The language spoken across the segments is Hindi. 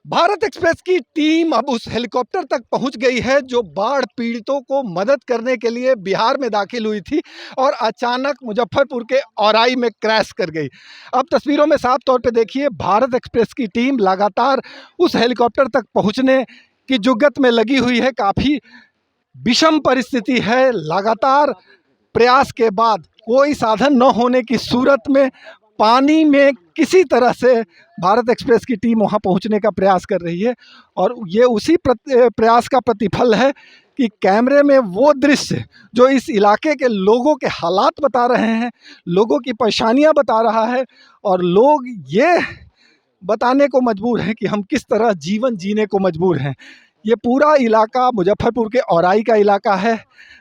भारत एक्सप्रेस की टीम अब उस हेलीकॉप्टर तक पहुंच गई है जो बाढ़ पीड़ितों को मदद करने के लिए बिहार में दाखिल हुई थी और अचानक मुजफ्फरपुर के औराई में क्रैश कर गई। अब तस्वीरों में साफ तौर पे देखिए, भारत एक्सप्रेस की टीम लगातार उस हेलीकॉप्टर तक पहुंचने की जुगत में लगी हुई है। काफ़ी विषम परिस्थिति है। लगातार प्रयास के बाद कोई साधन न होने की सूरत में पानी में किसी तरह से भारत एक्सप्रेस की टीम वहां पहुंचने का प्रयास कर रही है और ये उसी प्रयास का प्रतिफल है कि कैमरे में वो दृश्य जो इस इलाके के लोगों के हालात बता रहे हैं, लोगों की परेशानियां बता रहा है और लोग ये बताने को मजबूर हैं कि हम किस तरह जीवन जीने को मजबूर हैं। ये पूरा इलाका मुजफ्फरपुर के औराई का इलाका है।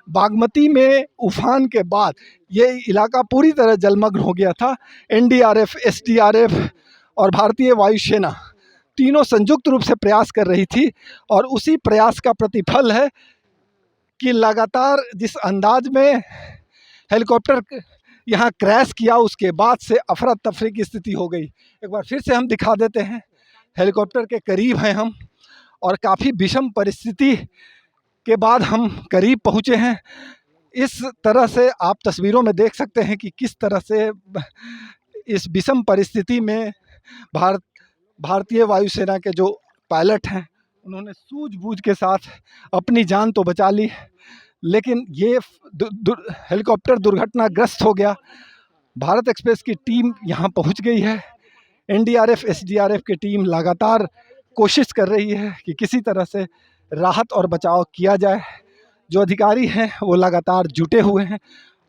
बागमती में उफान के बाद ये इलाका पूरी तरह जलमग्न हो गया था। एनडीआरएफ, एसडीआरएफ और भारतीय वायुसेना तीनों संयुक्त रूप से प्रयास कर रही थी और उसी प्रयास का प्रतिफल है कि लगातार जिस अंदाज में हेलीकॉप्टर यहाँ क्रैश किया, उसके बाद से अफरा तफरी की स्थिति हो गई। एक बार फिर से हम दिखा देते हैं, हेलीकॉप्टर के करीब हैं हम और काफ़ी विषम परिस्थिति के बाद हम करीब पहुँचे हैं। इस तरह से आप तस्वीरों में देख सकते हैं कि किस तरह से इस विषम परिस्थिति में भारतीय वायुसेना के जो पायलट हैं उन्होंने सूझबूझ के साथ अपनी जान तो बचा ली, लेकिन ये हेलीकॉप्टर दुर्घटनाग्रस्त हो गया। भारत एक्सप्रेस की टीम यहाँ पहुँच गई है। एनडीआरएफ, एसडीआरएफ की टीम लगातार कोशिश कर रही है कि किसी तरह से राहत और बचाव किया जाए। जो अधिकारी हैं वो लगातार जुटे हुए हैं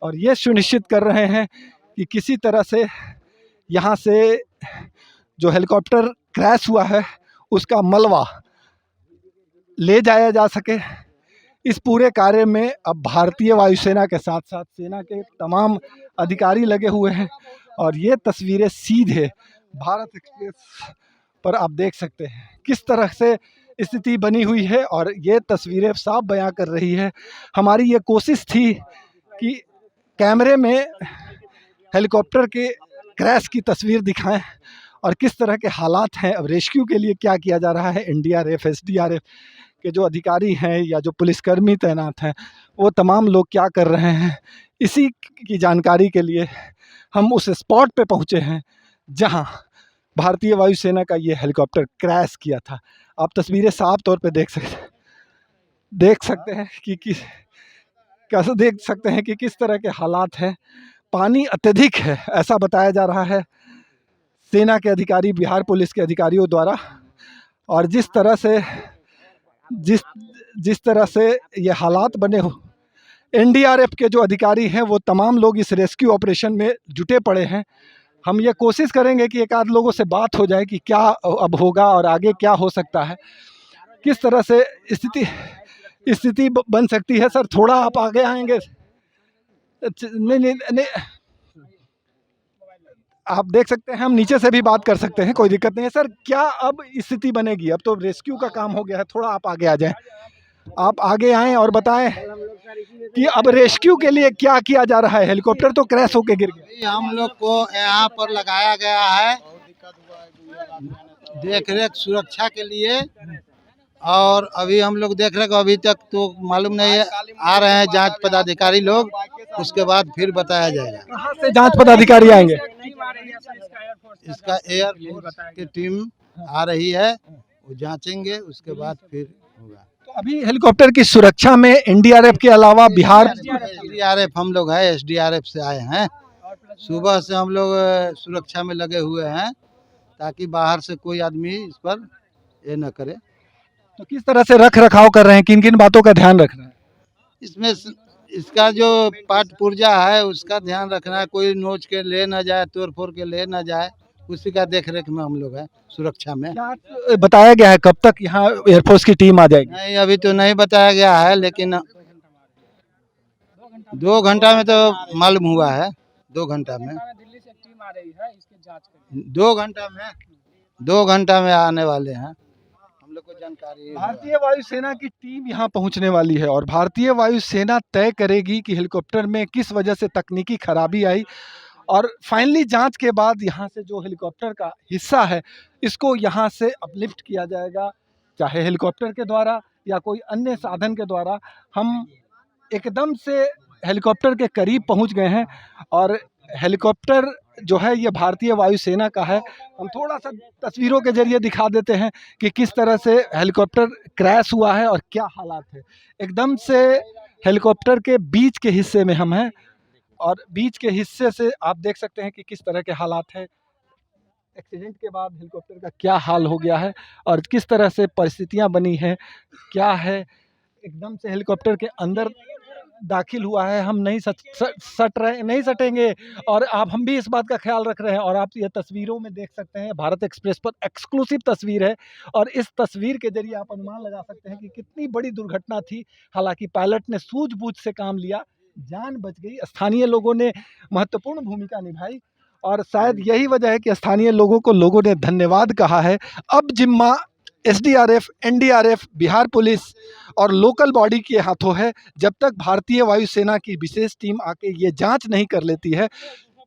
और ये सुनिश्चित कर रहे हैं कि किसी तरह से यहाँ से जो हेलीकॉप्टर क्रैश हुआ है उसका मलबा ले जाया जा सके। इस पूरे कार्य में अब भारतीय वायुसेना के साथ साथ सेना के तमाम अधिकारी लगे हुए हैं और ये तस्वीरें सीधे भारत एक्सप्रेस पर आप देख सकते हैं किस तरह से स्थिति बनी हुई है और ये तस्वीरें साफ बयां कर रही है। हमारी ये कोशिश थी कि कैमरे में हेलीकॉप्टर के क्रैश की तस्वीर दिखाएं और किस तरह के हालात हैं। अब रेस्क्यू के लिए क्या किया जा रहा है, एनडीआरएफ, एसडीआरएफ के जो अधिकारी हैं या जो पुलिसकर्मी तैनात हैं वो तमाम लोग क्या कर रहे हैं, इसी की जानकारी के लिए हम उस स्पॉट पे पहुँचे हैं जहाँ भारतीय वायुसेना का ये हेलीकॉप्टर क्रैश किया था। आप तस्वीरें साफ तौर पे देख सकते हैं कि कैसे देख सकते हैं कि किस तरह के हालात हैं। पानी अत्यधिक है ऐसा बताया जा रहा है सेना के अधिकारी, बिहार पुलिस के अधिकारियों द्वारा। और जिस तरह से ये हालात बने हो, एनडीआरएफ के जो अधिकारी हैं वो तमाम लोग इस रेस्क्यू ऑपरेशन में जुटे पड़े हैं। हम ये कोशिश करेंगे कि एक आध लोगों से बात हो जाए कि क्या अब होगा और आगे क्या हो सकता है, किस तरह से स्थिति बन सकती है। सर थोड़ा आप आगे आएंगे? नहीं, आप देख सकते हैं, हम नीचे से भी बात कर सकते हैं, कोई दिक्कत नहीं है। सर क्या अब स्थिति बनेगी? अब तो रेस्क्यू का काम हो गया है, थोड़ा आप आगे आ जाएं। आप आगे आएँ और बताएं कि अब रेस्क्यू के लिए क्या किया जा रहा है। हेलीकॉप्टर तो क्रैश होकर गिर गया। हम लोग को यहाँ पर लगाया गया है देख रेख सुरक्षा के लिए और अभी हम लोग देख रहे हैं। अभी तक तो मालूम नहीं है, आ रहे हैं जांच पदाधिकारी लोग, उसके बाद फिर बताया जाएगा। कहाँ से जांच पदाधिकारी आएंगे? इसका एयरफोर्स की टीम आ रही है, वो जांचेंगे, उसके बाद फिर होगा। तो अभी हेलीकॉप्टर की सुरक्षा में एनडीआरएफ के अलावा बिहार एसडीआरएफ हम लोग है, एसडीआरएफ से आए हैं। सुबह से हम लोग सुरक्षा में लगे हुए हैं ताकि बाहर से कोई आदमी इस पर ये न करे। तो किस तरह से रख रखाव कर रहे हैं, किन किन बातों का ध्यान रख रहे हैं? इसमें इसका जो पाठ पुर्जा है उसका ध्यान रखना है, कोई नोच के ले ना जाए, तोड़ फोड़ के ले ना जाए, उसी का देख रेख में हम लोग है सुरक्षा में। क्या बताया गया है कब तक यहाँ एयरफोर्स की टीम आ जाएगी? नहीं अभी तो नहीं बताया गया है, लेकिन 2 घंटा में तो मालूम हुआ है। 2 घंटा में दिल्ली से टीम आ रही है इसकी जांच के लिए। 2 घंटा में आने वाले हैं, हम लोग को जानकारी है। भारतीय वायुसेना की टीम यहाँ पहुँचने वाली है और भारतीय वायुसेना तय करेगी कि हेलीकॉप्टर में किस वजह से तकनीकी खराबी आई और फाइनली जांच के बाद यहाँ से जो हेलीकॉप्टर का हिस्सा है इसको यहाँ से अपलिफ्ट किया जाएगा, चाहे हेलीकॉप्टर के द्वारा या कोई अन्य साधन के द्वारा। हम एकदम से हेलीकॉप्टर के करीब पहुँच गए हैं और हेलीकॉप्टर जो है ये भारतीय वायुसेना का है। हम थोड़ा सा तस्वीरों के जरिए दिखा देते हैं कि किस तरह से हेलीकॉप्टर क्रैश हुआ है और क्या हालात है। एकदम से हेलीकॉप्टर के बीच के हिस्से में हम हैं और बीच के हिस्से से आप देख सकते हैं कि किस तरह के हालात हैं। एक्सीडेंट के बाद हेलीकॉप्टर का क्या हाल हो गया है और किस तरह से परिस्थितियां बनी हैं, क्या है। एकदम से हेलीकॉप्टर के अंदर दाखिल हुआ है, हम नहीं नहीं सटेंगे और हम भी इस बात का ख्याल रख रहे हैं। और आप ये तस्वीरों में देख सकते हैं, भारत एक्सप्रेस पर एक्सक्लूसिव तस्वीर है और इस तस्वीर के जरिए आप अनुमान लगा सकते हैं कि कितनी बड़ी दुर्घटना थी। हालांकि पायलट ने सूझबूझ से काम लिया, जान बच गई। स्थानीय लोगों ने महत्वपूर्ण भूमिका निभाई और शायद यही वजह है कि स्थानीय लोगों ने धन्यवाद कहा है। अब जिम्मा एसडीआरएफ, एनडीआरएफ, बिहार पुलिस और लोकल बॉडी के हाथों है। जब तक भारतीय वायुसेना की विशेष टीम आके ये जांच नहीं कर लेती है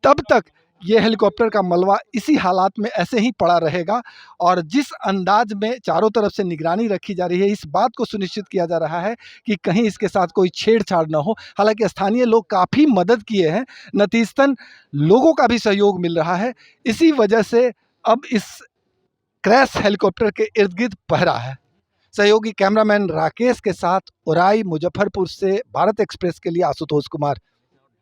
तब तक ये हेलीकॉप्टर का मलबा इसी हालात में ऐसे ही पड़ा रहेगा। और जिस अंदाज में चारों तरफ से निगरानी रखी जा रही है, इस बात को सुनिश्चित किया जा रहा है कि कहीं इसके साथ कोई छेड़छाड़ न हो। हालांकि स्थानीय लोग काफ़ी मदद किए हैं, नतीजतन लोगों का भी सहयोग मिल रहा है। इसी वजह से अब इस क्रैश हेलीकॉप्टर के इर्द गिर्द पहरा है। सहयोगी कैमरामैन राकेश के साथ उराई, मुजफ्फरपुर से भारत एक्सप्रेस के लिए आशुतोष कुमार।